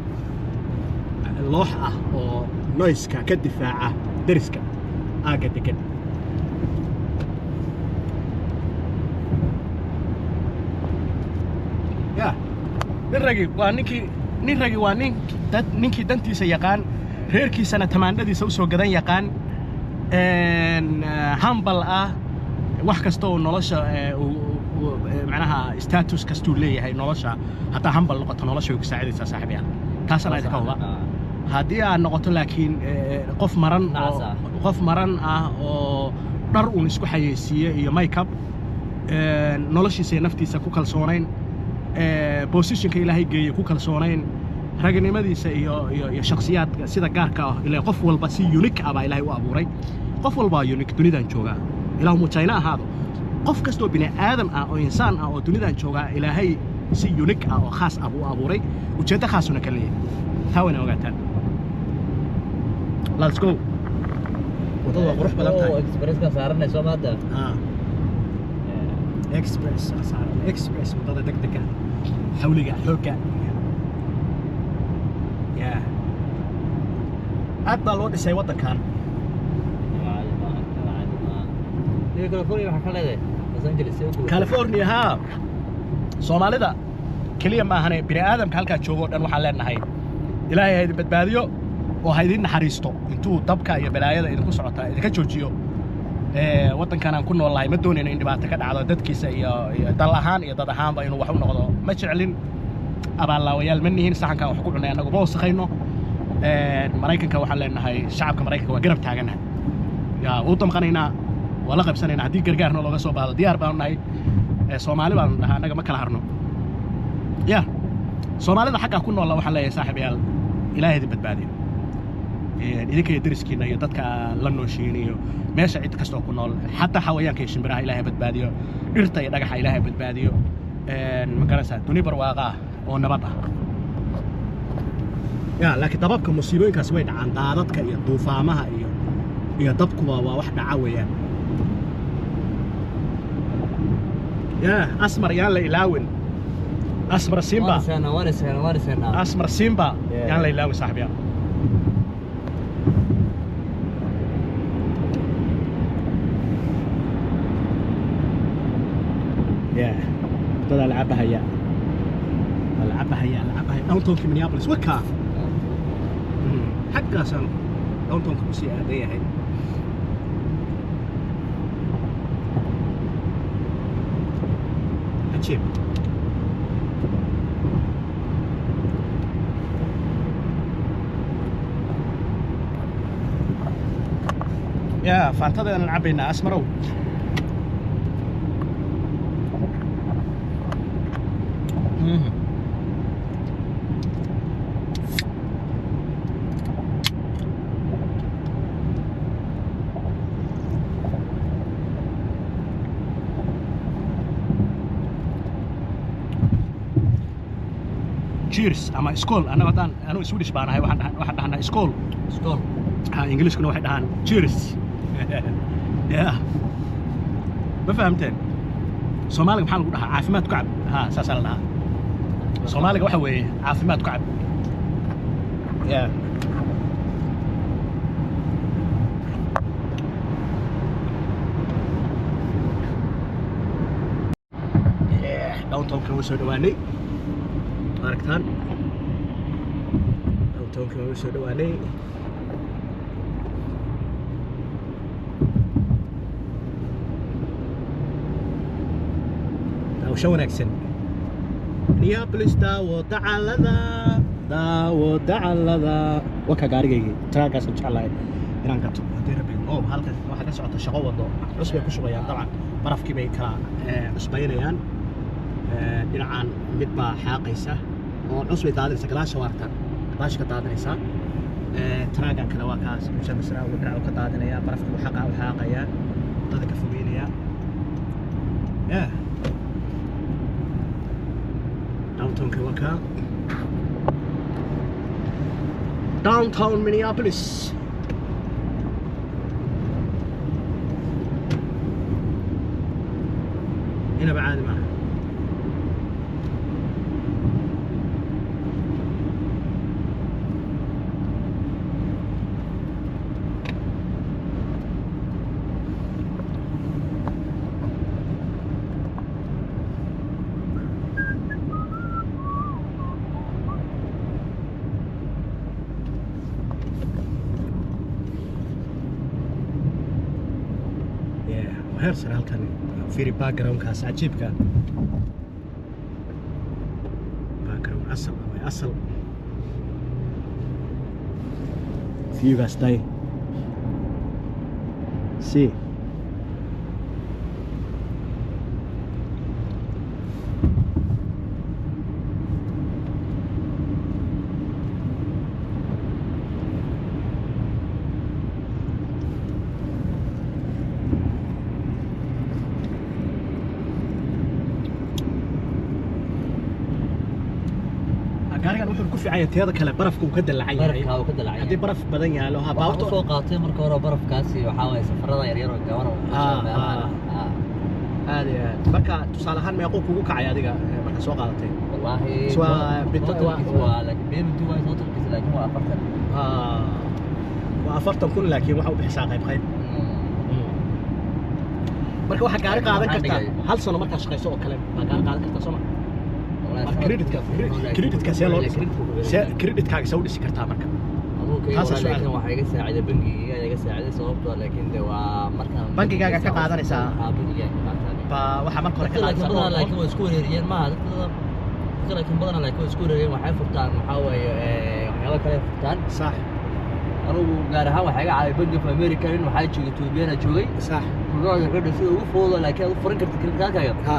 loox ah oo noiska ka difaaca deriska aagga degan nin ragi waa ninkii dantiisa yaqaan reerkiisana tamaandhadiisa u soo gadan yaqaan hambal ah wax kasta oo nolosha macnaha status kastuu leeyahay nolosha haddaa hambal noqoto nolosha way ku saacidaysaa saaxiibayaal taasana idinka huba haddii aad noqoto laakiin qof maran ah oo dhar uun isku xayeysiiye iyo makeup noloshiisa iyo naftiisa ku kalsoonayn positionka ilaahay geeyey ku kalsoonayn raganimadiisa iyo shakhsiyaadka sida gaarka ah ilaa qof walba si unique ah baa ilaahay u abuuray qof walba waa unique dunidan jooga ilaahu mujayna ahaado qof kastoo bini aadam ah oo insaan ah oo dunidan jooga ilaahay si unique ah oo khaas ah u abuuray ujeeddo khaasuna ka leeyahay taa wana ogaataan let's go wadada waa qurux badan tahay expresska saaranay soo maada express wadada degdega xawliga xoogga aad baa loo dhisay waddankan california haa soomaalida keliya maahane bini aadamka halkaa joogo dhan waxaan leenahay ilaahay ha idin badbaadiyo oo ha idin naxariisto intuu dabka iyo balaayada idinku socota idinka joojiyo waddankan aan ku noolahay ma doonayno in dhibaato ka dhacdo dadkiisa iyo dal ahaan iyo dad ahaanba inuu wax u noqdo ma jeclin abaallaawayaal ma nihin saxankan wax ku cunay annagu ma wasaqayno maraykanka waxaan leenahay shacabka maraykanka waa garab taaganahay u damqanaynaa waa la qaybsanaynaa haddii gargaarna looga soo baado diyaar baanu nahay soomaali baanu dhahaa annaga ma kala harno soomaalida xaggaa ku noolla waxaan leeyahay saaxiibayaal ilaahay idin badbaadiyo idinka iyo deriskiina iyo dadka la nooshiin iyo meesha cid kastoo ku nool xataa xawayaanka iyo shimbiraha ilaahay badbaadiyo dhirta iyo dhagaxa ilaahay badbaadiyo ma garanaysaa duni barwaaqa ah oo nabad ah laakiin dababka musiibooyinkaasi way dhacaan daadadka iyo duufaamaha iyo dabkuba waa wax dhaca weeyaan asmar yaan la ilaawin asmar simba asmar simba yaan la ilaawin saaxiibyaal wadada alcabahaya downtownka minneapolis wakaa xaggaasaan downtownka kusii aadan yahay ajiib faantadeedan cabaynaa asmarow cheers ama school anu Swedish baan ahay waxaan dhahnaa school Englishkuna waxay dhahaan cheers ma fahamteen Soomaaliga maxaa lagu dhahaa caafimaad ku cab saas la dhahaa Soomaaliga waxa weeye caafimaad ku cab downtownka wuu soo dhawaanay aragtaan downtownka wuu soo dhawaanay daawasho wanaagsan Minneapolis daawo dacalada waka gaarigaygii traagaas jeclahay inaan gato haddii rabeen oo halkan waxa ka socota shaqo wado cusub ay ku shubayaan dabcan barafkii bay kala cusbaynayaan dhinacaan mid baa xaaqaysa oo cusub ay daadinaysa gadaasha waartan gadaasha ka daadinaysa traagan kale waa kaas mushamisra uu dhinaca ka daadinaya barafka uu xaaqaya dadka ka fogeynaya downtown Kawaka downtown Minneapolis هنا بعد معه هرسل هالكن في باك جراوند كاس عجيب كان باك جراوند أصل see you guys die see gaarigan wuxuu ku fiican yahay tiyada kale barafku ka dalacay hadii baraf badan yaalo ha baawto soo qaatay marka hore barafkaasi waxa way safarada yar yar oo gabar aad marka tusaalahan meeqo kugu kacay adiga marka soo qaadatay wallahi waa laakiin beebi waa soo tarkis laakiin waa 40 waa 40 kun laakiin waxa uu bixisaa qayb marka waxa gaari qaadan kartaa hal sano marka shaqeyso oo kale ma gaari qaadan kartaa soo كريدت كاس يلا كريدت كاس سوي لي كرتا مركب هذا سؤال waxa iga saaciday bangiga iga saaciday sababtoo laakiin de waa markaan bangiga ka qaadanaysa ba waxa marka hore ka qaadanaysa laakiin way isku wareeriyeen ma dadka laakiin badan laakiin isku wareeriyeen waxay furtaan waxa weeye waxyaabo kale furtaan صح anugu gaar ahaan waxa iga caawiyay bangiga America in waxa joogay Ethiopiana joogay صح kullooda xidho si ugu foodo laakiin u furan kartid kreditkaga ha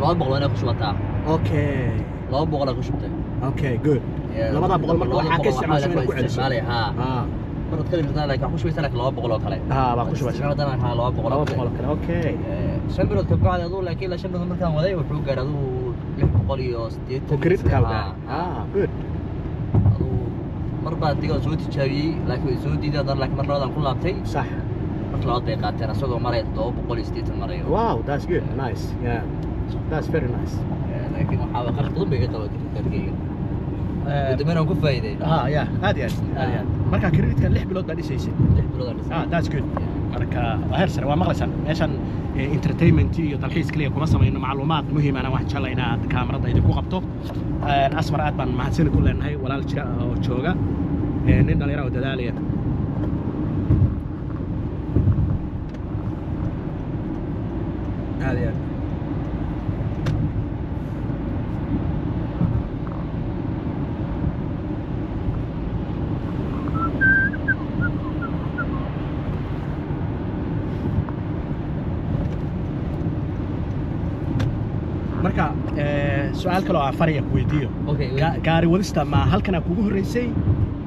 loo boqol ku shubataa okay loo boqol ku shubtay okay good labada boqol marka waxa ka isticmaashay ku celiso ha marad kale inta laakiin ku shubaysaa laakiin loo boqol oo kale ha baa ku shubaysaa sanadana ha loo boqol oo kale okay shambirood ka bacdi adoo laakiin la shambirood markaan waday wuxuu gaaray aduu 680 credit card good marba adiga soo tijaabiyay laakiin soo diiday hadan laakiin mar labaad ku laabtay صح marka labaad bay qaateen asagoo maray 780 marayo wow that's good nice yeah that's very nice لكن waxaa qalad badan bay ka qaban kartaa dadweynaha ku faa'iiday ya aad marka credit card 6 bilood baa dhisaysay 6 bilood that's good marka heer sare waa maqlaysan meeshan entertainment iyo dalxiis kaliya kuma sameeyno macluumaad muhiim ah wax jecel inaad kaamirada idinku qabto asmar aad baan mahadsan ku leenahay walaal jira oo jooga nin dhalinyaro oo dadaalaya aad marka su'aal kale oo aan fariya ku weydiiyo gaari wadista ma halkana kugu horeysay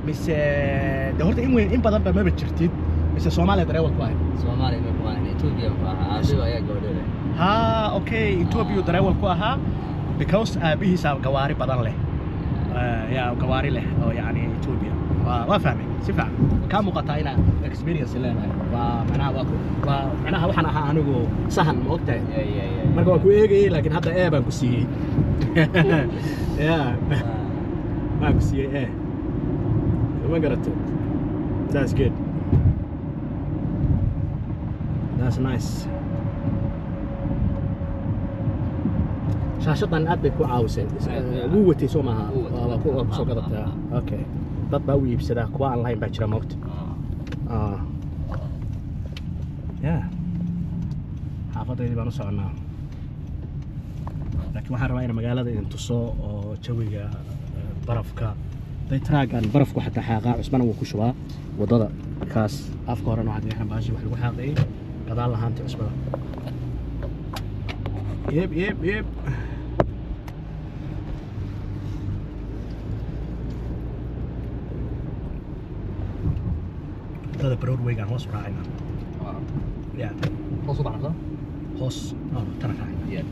mise de horta in badan ba ma jirtid mise Soomaaliya dareewal ku ahay Soomaaliya ma ku ahay Ethiopia ku ahaa abiga ayaa gowdhay ha okay Ethiopia dareewal ku ahaa because abihiisa gawaari badan leh ya gawaari leh oo yani Ethiopia waa fahmay si fiican ka muuqata ina experience leedahay waa macnaha waxaan ahaa anigu sahan ma ogtahay marka waa ku eegay laakiin hadda baan ku siiyay baan ku siiyay ma garato that's good that's nice shaashadan aad bay ku caawisay wuu watay soo maaha waa ku soo gadataa okay dad baa u iibsadaa kuwa online baa jira moogta xaafadeydii baan u soconaa laakiin waxaan rabaa in magaalada idin tuso oo jawiga barafka day traagan barafku xataa xaaqaa cusbana wuu ku shubaa wadada وكاس أفكار أنا عادي إحنا باشي وحلو حاقي قضاء الله هانتي أسبوع يب هذا برودواي كان هوس راعينا يا هوس بعرضه هوس ترى راعينا يا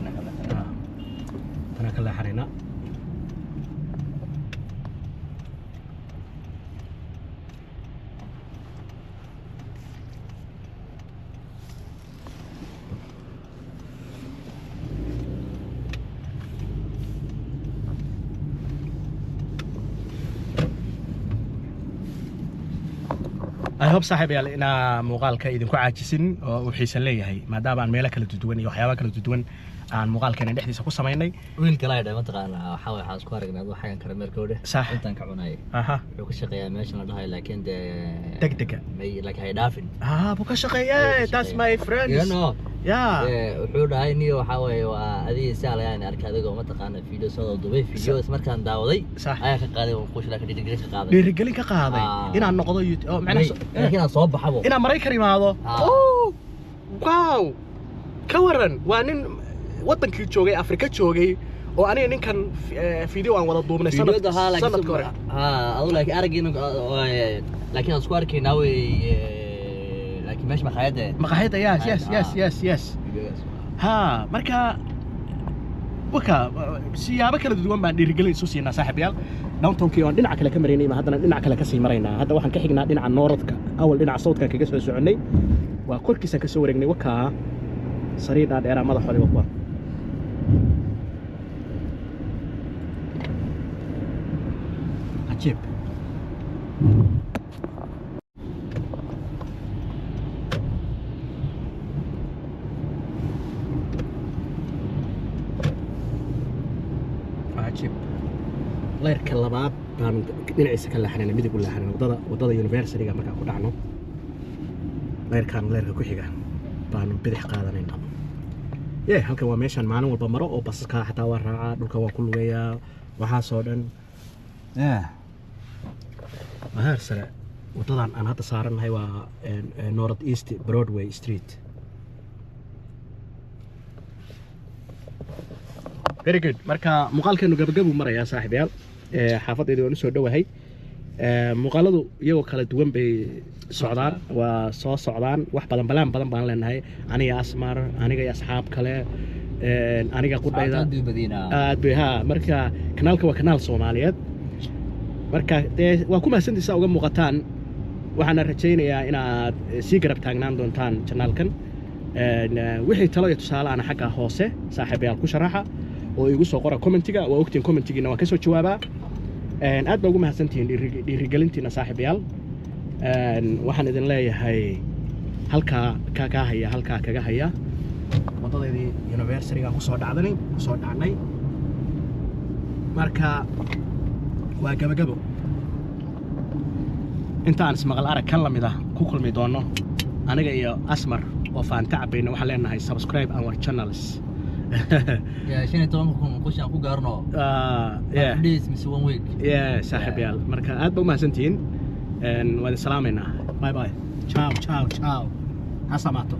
ترى كلا حرينا I hope saaxiibayaal ina muuqaalka idinku caajisin oo uu xiisan leeyahay maadaama aan meelo kala duwan iyo waxyaabo kala duwan aan muuqaalkeena dhexdiisa ku sameynay wiilka la yidhaahdo mataqaana waxa isku aragnay adoo xagan kara meerkooda intaan ka cunay wuxuu ka shaqeeyaa meeshan la dhahay laakiin degdega may like hay dhaafin buu ka shaqeeyaa that's my friend you know wuxuu dhahay niyo waxa weeye waa adii saalayaan arkay adigoo mataqaana video soo duubay videos markaan daawaday ayaa ka qaaday oo qosh la ka dhiirigelin ka qaaday inaan noqdo macnaheedu inaan soo baxabo inaan Mareykan imaado wow ka waran waa nin wadankii joogay Afrika joogay oo aniga ninkan video aan wada duubnay sanad hore adoo like aragina laakiin aan isku arkaynaa way laakiin meesha maqaayada yes ha marka waka siyaabo kala duwan baan dhiirigelin isu siinaa saaxiibayaal downtown-kii aan dhinaca kale ka mareynay ma haddana dhinaca kale ka sii maraynaa hadda waxaan ka xignaa dhinaca nooradka awal dhinaca sawdka kaga soo soconay waa korkiisa ka soo wareegnay waka sariidha dheeraa madaxoodii waqwa عجيب عجيب الله يركل لباب بان دينعيسا كلا حنين ميدب ولا حنين wadada university-ga marka ku dhacno leerkan leerka ku xiga baan bidix qaadanayna halkan waa meeshan maalin walba maro oo basaska xataa waa raaca dhulka waa ku lugeeyaa waxa soo dhan هذا سرع وطبعا أنا هذا صار إنه هو نورث إيست برودواي ستريت. very good. مركا مقال كأنه قبل مرة يا صاحبي حافظ إذا نسوا دوا هاي مقالده يو كلا دوام بسعودان وصوص سعودان واحد بدن لأن هاي أنا يا أسمر أنا يا أصحاب كلا أنا يا قد بها مركا كنالك وكنال صوماليات marka waa ku mahadsantiisa uga muuqataan waxaan rajaynayaa inaad si garab taagnaan doontaan channelkan wixii talo iyo tusaale aan xagga hoose saaxiibayaal ku sharaxa oo igu soo qora commentiga waa ogtiin commentigiina waan ka soo jawaabaa aad baa ugu mahadsantihiin dhiirigelintiina saaxiibayaal waxaan idin leeyahay halkaa kaga haya wadadeedii university-ga ku soo dhacnay marka waa gabagabo intaan ismaqal arag kan lamid ah ku kulmi doono aniga iyo Asmar oo faanta cabayna waxaan leenahay subscribe our channels shan toban qoshan ku gaarno please miss one week saaxiibayaal marka aad baa u mahadsantihiin waan salaamaynaa bye ciao asamato